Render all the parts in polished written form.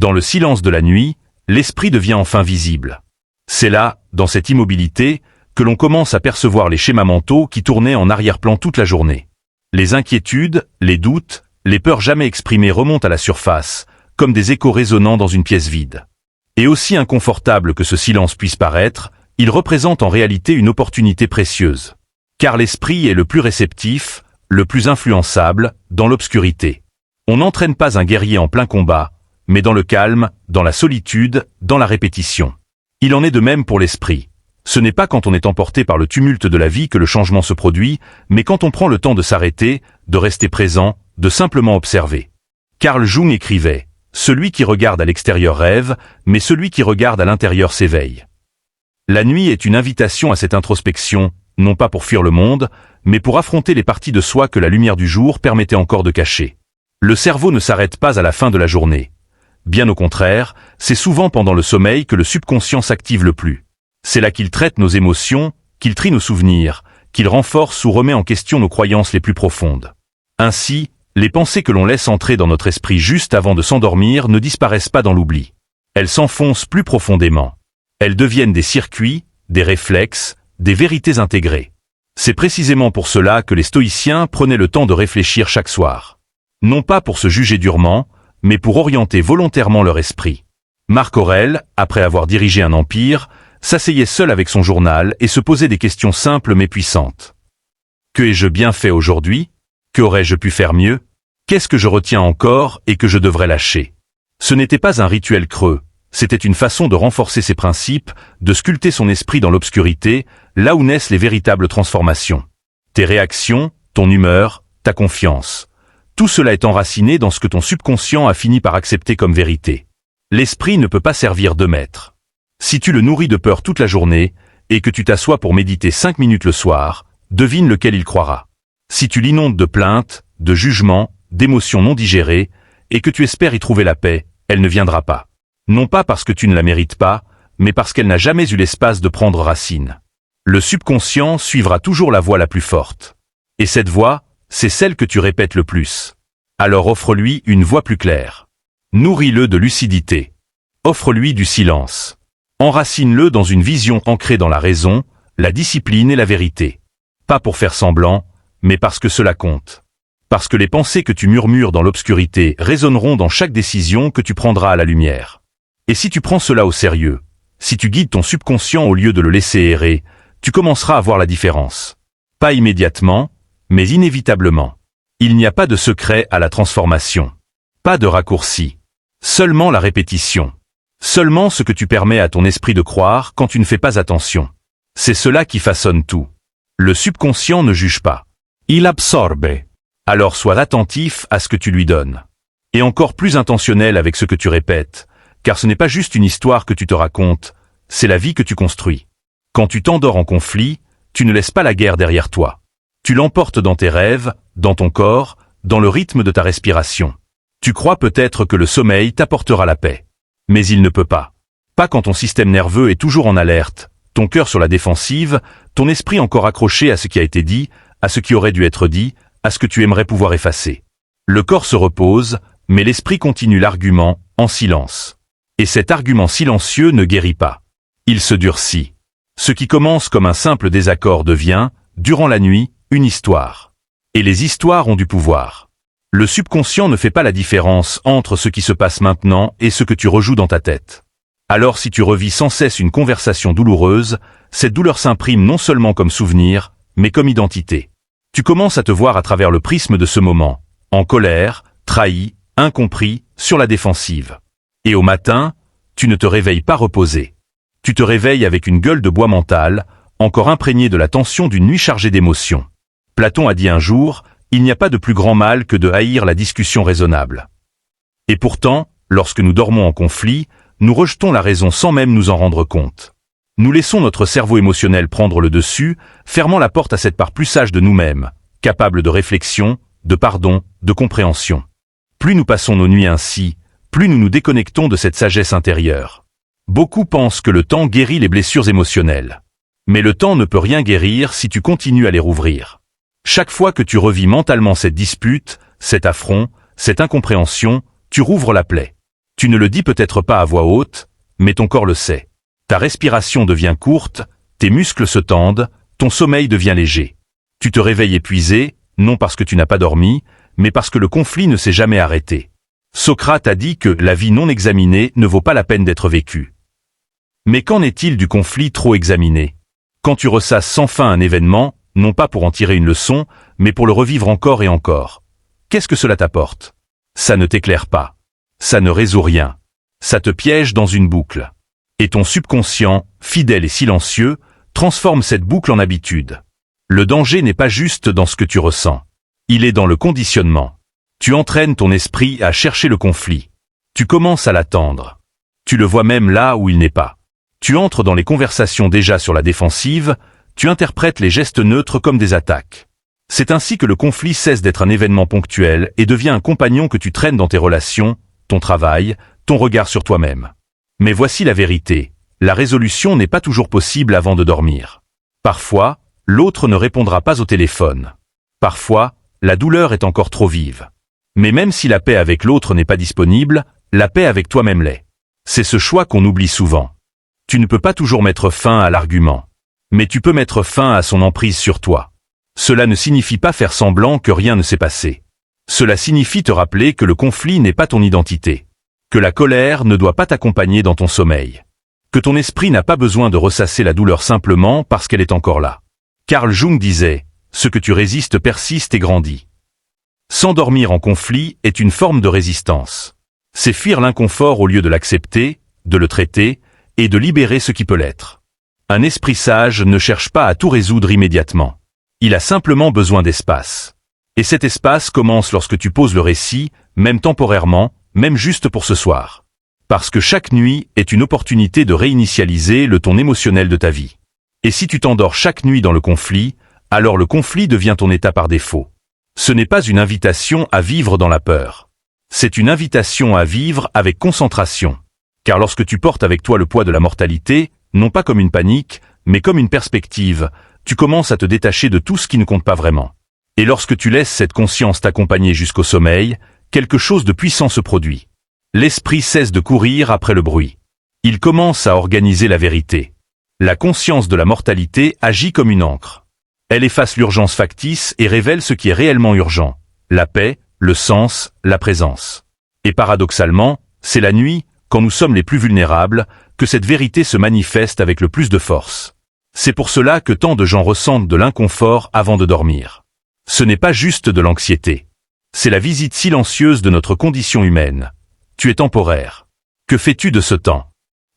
Dans le silence de la nuit, l'esprit devient enfin visible. C'est là, dans cette immobilité, que l'on commence à percevoir les schémas mentaux qui tournaient en arrière-plan toute la journée. Les inquiétudes, les doutes, les peurs jamais exprimées remontent à la surface, comme des échos résonnants dans une pièce vide. Et aussi inconfortable que ce silence puisse paraître, il représente en réalité une opportunité précieuse. Car l'esprit est le plus réceptif, le plus influençable, dans l'obscurité. On n'entraîne pas un guerrier en plein combat, mais dans le calme, dans la solitude, dans la répétition. Il en est de même pour l'esprit. Ce n'est pas quand on est emporté par le tumulte de la vie que le changement se produit, mais quand on prend le temps de s'arrêter, de rester présent, de simplement observer. Carl Jung écrivait « Celui qui regarde à l'extérieur rêve, mais celui qui regarde à l'intérieur s'éveille ». La nuit est une invitation à cette introspection, non pas pour fuir le monde, mais pour affronter les parties de soi que la lumière du jour permettait encore de cacher. Le cerveau ne s'arrête pas à la fin de la journée. Bien au contraire, c'est souvent pendant le sommeil que le subconscient s'active le plus. C'est là qu'il traite nos émotions, qu'il trie nos souvenirs, qu'il renforce ou remet en question nos croyances les plus profondes. Ainsi, les pensées que l'on laisse entrer dans notre esprit juste avant de s'endormir ne disparaissent pas dans l'oubli. Elles s'enfoncent plus profondément. Elles deviennent des circuits, des réflexes, des vérités intégrées. C'est précisément pour cela que les stoïciens prenaient le temps de réfléchir chaque soir. Non pas pour se juger durement, mais pour orienter volontairement leur esprit. Marc Aurèle, après avoir dirigé un empire, s'asseyait seul avec son journal et se posait des questions simples mais puissantes. Que ai-je bien fait aujourd'hui? Qu'aurais-je pu faire mieux? Qu'est-ce que je retiens encore et que je devrais lâcher? Ce n'était pas un rituel creux, c'était une façon de renforcer ses principes, de sculpter son esprit dans l'obscurité, là où naissent les véritables transformations. Tes réactions, ton humeur, ta confiance. Tout cela est enraciné dans ce que ton subconscient a fini par accepter comme vérité. L'esprit ne peut pas servir de maître. Si tu le nourris de peur toute la journée, et que tu t'assois pour méditer 5 minutes le soir, devine lequel il croira. Si tu l'inondes de plaintes, de jugements, d'émotions non digérées, et que tu espères y trouver la paix, elle ne viendra pas. Non pas parce que tu ne la mérites pas, mais parce qu'elle n'a jamais eu l'espace de prendre racine. Le subconscient suivra toujours la voix la plus forte. Et cette voix, c'est celle que tu répètes le plus. Alors offre-lui une voix plus claire. Nourris-le de lucidité. Offre-lui du silence. Enracine-le dans une vision ancrée dans la raison, la discipline et la vérité. Pas pour faire semblant, mais parce que cela compte. Parce que les pensées que tu murmures dans l'obscurité résonneront dans chaque décision que tu prendras à la lumière. Et si tu prends cela au sérieux, si tu guides ton subconscient au lieu de le laisser errer, tu commenceras à voir la différence. Pas immédiatement, mais inévitablement. Il n'y a pas de secret à la transformation. Pas de raccourci. Seulement la répétition. Seulement ce que tu permets à ton esprit de croire quand tu ne fais pas attention. C'est cela qui façonne tout. Le subconscient ne juge pas. Il absorbe. Alors sois attentif à ce que tu lui donnes. Et encore plus intentionnel avec ce que tu répètes, car ce n'est pas juste une histoire que tu te racontes, c'est la vie que tu construis. Quand tu t'endors en conflit, tu ne laisses pas la guerre derrière toi. Tu l'emportes dans tes rêves, dans ton corps, dans le rythme de ta respiration. Tu crois peut-être que le sommeil t'apportera la paix. Mais il ne peut pas. Pas quand ton système nerveux est toujours en alerte, ton cœur sur la défensive, ton esprit encore accroché à ce qui a été dit, à ce qui aurait dû être dit, à ce que tu aimerais pouvoir effacer. Le corps se repose, mais l'esprit continue l'argument, en silence. Et cet argument silencieux ne guérit pas. Il se durcit. Ce qui commence comme un simple désaccord devient, durant la nuit, une histoire. Et les histoires ont du pouvoir. Le subconscient ne fait pas la différence entre ce qui se passe maintenant et ce que tu rejoues dans ta tête. Alors si tu revis sans cesse une conversation douloureuse, cette douleur s'imprime non seulement comme souvenir, mais comme identité. Tu commences à te voir à travers le prisme de ce moment, en colère, trahi, incompris, sur la défensive. Et au matin, tu ne te réveilles pas reposé. Tu te réveilles avec une gueule de bois mentale, encore imprégnée de la tension d'une nuit chargée d'émotions. Platon a dit un jour, il n'y a pas de plus grand mal que de haïr la discussion raisonnable. Et pourtant, lorsque nous dormons en conflit, nous rejetons la raison sans même nous en rendre compte. Nous laissons notre cerveau émotionnel prendre le dessus, fermant la porte à cette part plus sage de nous-mêmes, capable de réflexion, de pardon, de compréhension. Plus nous passons nos nuits ainsi, plus nous nous déconnectons de cette sagesse intérieure. Beaucoup pensent que le temps guérit les blessures émotionnelles. Mais le temps ne peut rien guérir si tu continues à les rouvrir. Chaque fois que tu revis mentalement cette dispute, cet affront, cette incompréhension, tu rouvres la plaie. Tu ne le dis peut-être pas à voix haute, mais ton corps le sait. Ta respiration devient courte, tes muscles se tendent, ton sommeil devient léger. Tu te réveilles épuisé, non parce que tu n'as pas dormi, mais parce que le conflit ne s'est jamais arrêté. Socrate a dit que la vie non examinée ne vaut pas la peine d'être vécue. Mais qu'en est-il du conflit trop examiné? Quand tu ressasses sans fin un événement, non pas pour en tirer une leçon, mais pour le revivre encore et encore. Qu'est-ce que cela t'apporte? Ça ne t'éclaire pas. Ça ne résout rien. Ça te piège dans une boucle. Et ton subconscient, fidèle et silencieux, transforme cette boucle en habitude. Le danger n'est pas juste dans ce que tu ressens. Il est dans le conditionnement. Tu entraînes ton esprit à chercher le conflit. Tu commences à l'attendre. Tu le vois même là où il n'est pas. Tu entres dans les conversations déjà sur la défensive, tu interprètes les gestes neutres comme des attaques. C'est ainsi que le conflit cesse d'être un événement ponctuel et devient un compagnon que tu traînes dans tes relations, ton travail, ton regard sur toi-même. Mais voici la vérité, la résolution n'est pas toujours possible avant de dormir. Parfois, l'autre ne répondra pas au téléphone. Parfois, la douleur est encore trop vive. Mais même si la paix avec l'autre n'est pas disponible, la paix avec toi-même l'est. C'est ce choix qu'on oublie souvent. Tu ne peux pas toujours mettre fin à l'argument. Mais tu peux mettre fin à son emprise sur toi. Cela ne signifie pas faire semblant que rien ne s'est passé. Cela signifie te rappeler que le conflit n'est pas ton identité. Que la colère ne doit pas t'accompagner dans ton sommeil. Que ton esprit n'a pas besoin de ressasser la douleur simplement parce qu'elle est encore là. Carl Jung disait, « Ce que tu résistes persiste et grandit ». S'endormir en conflit est une forme de résistance. C'est fuir l'inconfort au lieu de l'accepter, de le traiter, et de libérer ce qui peut l'être. Un esprit sage ne cherche pas à tout résoudre immédiatement. Il a simplement besoin d'espace. Et cet espace commence lorsque tu poses le récit, même temporairement, même juste pour ce soir. Parce que chaque nuit est une opportunité de réinitialiser le ton émotionnel de ta vie. Et si tu t'endors chaque nuit dans le conflit, alors le conflit devient ton état par défaut. Ce n'est pas une invitation à vivre dans la peur. C'est une invitation à vivre avec concentration. Car lorsque tu portes avec toi le poids de la mortalité, non pas comme une panique, mais comme une perspective, tu commences à te détacher de tout ce qui ne compte pas vraiment. Et lorsque tu laisses cette conscience t'accompagner jusqu'au sommeil, quelque chose de puissant se produit. L'esprit cesse de courir après le bruit. Il commence à organiser la vérité. La conscience de la mortalité agit comme une encre. Elle efface l'urgence factice et révèle ce qui est réellement urgent. La paix, le sens, la présence. Et paradoxalement, c'est la nuit, quand nous sommes les plus vulnérables, que cette vérité se manifeste avec le plus de force. C'est pour cela que tant de gens ressentent de l'inconfort avant de dormir. Ce n'est pas juste de l'anxiété. C'est la visite silencieuse de notre condition humaine. Tu es temporaire. Que fais-tu de ce temps?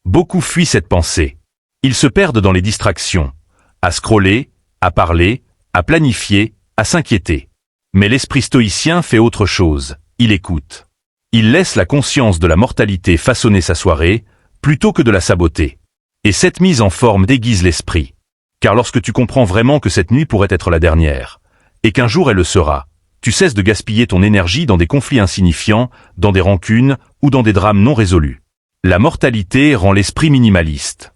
Beaucoup fuient cette pensée. Ils se perdent dans les distractions, à scroller, à parler, à planifier, à s'inquiéter. Mais l'esprit stoïcien fait autre chose, il écoute. Il laisse la conscience de la mortalité façonner sa soirée, plutôt que de la saboter. Et cette mise en forme déguise l'esprit. Car lorsque tu comprends vraiment que cette nuit pourrait être la dernière, et qu'un jour elle le sera, tu cesses de gaspiller ton énergie dans des conflits insignifiants, dans des rancunes ou dans des drames non résolus. La mortalité rend l'esprit minimaliste.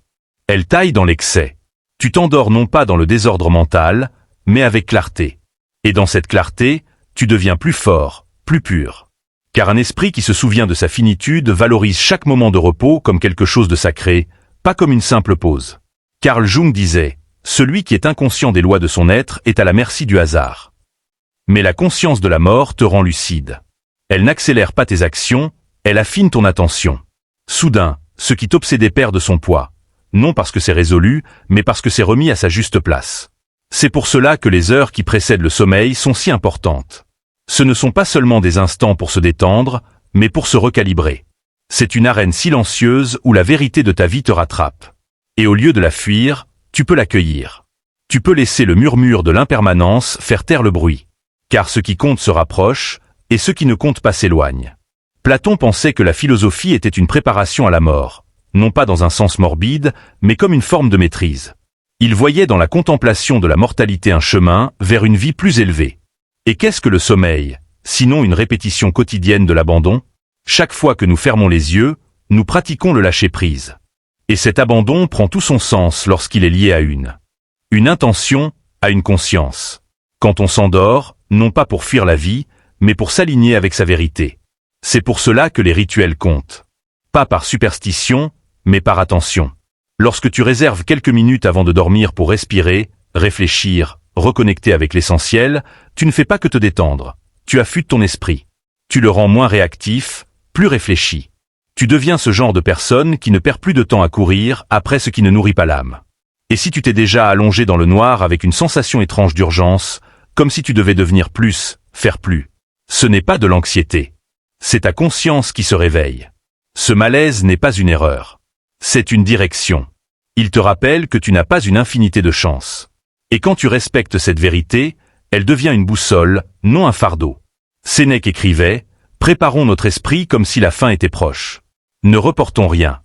Elle taille dans l'excès. Tu t'endors non pas dans le désordre mental, mais avec clarté. Et dans cette clarté, tu deviens plus fort, plus pur. Car un esprit qui se souvient de sa finitude valorise chaque moment de repos comme quelque chose de sacré, pas comme une simple pause. Carl Jung disait, « Celui qui est inconscient des lois de son être est à la merci du hasard. » Mais la conscience de la mort te rend lucide. Elle n'accélère pas tes actions, elle affine ton attention. Soudain, ce qui t'obsédait perd de son poids. Non parce que c'est résolu, mais parce que c'est remis à sa juste place. C'est pour cela que les heures qui précèdent le sommeil sont si importantes. Ce ne sont pas seulement des instants pour se détendre, mais pour se recalibrer. C'est une arène silencieuse où la vérité de ta vie te rattrape. Et au lieu de la fuir, tu peux l'accueillir. Tu peux laisser le murmure de l'impermanence faire taire le bruit. Car ce qui compte se rapproche, et ce qui ne compte pas s'éloigne. Platon pensait que la philosophie était une préparation à la mort, non pas dans un sens morbide, mais comme une forme de maîtrise. Il voyait dans la contemplation de la mortalité un chemin vers une vie plus élevée. Et qu'est-ce que le sommeil, sinon une répétition quotidienne de l'abandon? Chaque fois que nous fermons les yeux, nous pratiquons le lâcher-prise. Et cet abandon prend tout son sens lorsqu'il est lié à une intention, à une conscience. Quand on s'endort, non pas pour fuir la vie, mais pour s'aligner avec sa vérité. C'est pour cela que les rituels comptent. Pas par superstition, mais par attention. Lorsque tu réserves quelques minutes avant de dormir pour respirer, réfléchir, reconnecter avec l'essentiel, tu ne fais pas que te détendre. Tu affûtes ton esprit. Tu le rends moins réactif, plus réfléchi. Tu deviens ce genre de personne qui ne perd plus de temps à courir après ce qui ne nourrit pas l'âme. Et si tu t'es déjà allongé dans le noir avec une sensation étrange d'urgence, comme si tu devais devenir plus, faire plus, ce n'est pas de l'anxiété. C'est ta conscience qui se réveille. Ce malaise n'est pas une erreur. C'est une direction. Il te rappelle que tu n'as pas une infinité de chances. Et quand tu respectes cette vérité, elle devient une boussole, non un fardeau. Sénèque écrivait « Préparons notre esprit comme si la fin était proche. Ne reportons rien.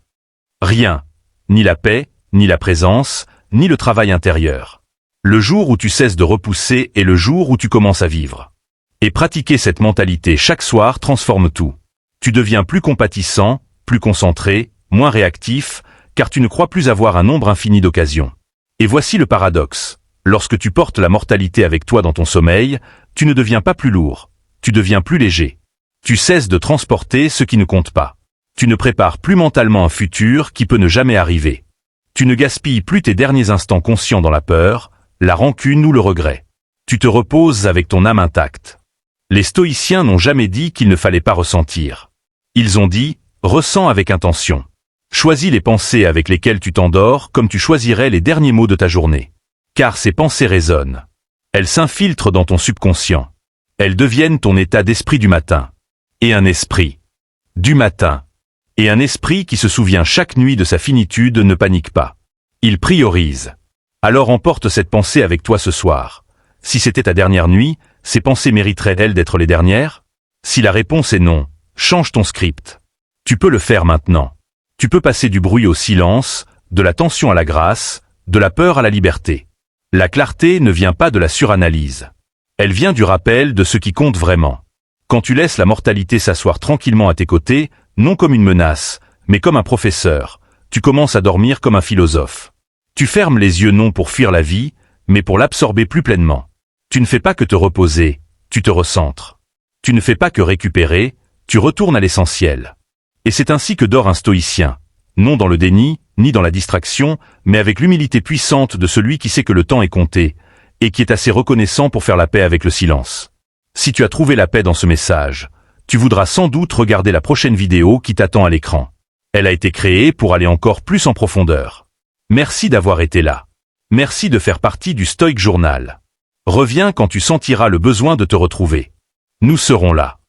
Rien. Ni la paix, ni la présence, ni le travail intérieur. Le jour où tu cesses de repousser est le jour où tu commences à vivre. Et pratiquer cette mentalité chaque soir transforme tout. Tu deviens plus compatissant, plus concentré, moins réactif, car tu ne crois plus avoir un nombre infini d'occasions. Et voici le paradoxe. Lorsque tu portes la mortalité avec toi dans ton sommeil, tu ne deviens pas plus lourd, tu deviens plus léger. Tu cesses de transporter ce qui ne compte pas. Tu ne prépares plus mentalement un futur qui peut ne jamais arriver. Tu ne gaspilles plus tes derniers instants conscients dans la peur, la rancune ou le regret. Tu te reposes avec ton âme intacte. Les stoïciens n'ont jamais dit qu'il ne fallait pas ressentir. Ils ont dit « ressens avec intention ». Choisis les pensées avec lesquelles tu t'endors comme tu choisirais les derniers mots de ta journée. Car ces pensées résonnent. Elles s'infiltrent dans ton subconscient. Elles deviennent ton état d'esprit du matin. Et un esprit du matin. Et un esprit qui se souvient chaque nuit de sa finitude ne panique pas. Il priorise. Alors emporte cette pensée avec toi ce soir. Si c'était ta dernière nuit, ces pensées mériteraient-elles d'être les dernières? Si la réponse est non, change ton script. Tu peux le faire maintenant. Tu peux passer du bruit au silence, de la tension à la grâce, de la peur à la liberté. La clarté ne vient pas de la suranalyse. Elle vient du rappel de ce qui compte vraiment. Quand tu laisses la mortalité s'asseoir tranquillement à tes côtés, non comme une menace, mais comme un professeur, tu commences à dormir comme un philosophe. Tu fermes les yeux non pour fuir la vie, mais pour l'absorber plus pleinement. Tu ne fais pas que te reposer, tu te recentres. Tu ne fais pas que récupérer, tu retournes à l'essentiel. Et c'est ainsi que dort un stoïcien, non dans le déni, ni dans la distraction, mais avec l'humilité puissante de celui qui sait que le temps est compté, et qui est assez reconnaissant pour faire la paix avec le silence. Si tu as trouvé la paix dans ce message, tu voudras sans doute regarder la prochaine vidéo qui t'attend à l'écran. Elle a été créée pour aller encore plus en profondeur. Merci d'avoir été là. Merci de faire partie du Stoic Journal. Reviens quand tu sentiras le besoin de te retrouver. Nous serons là.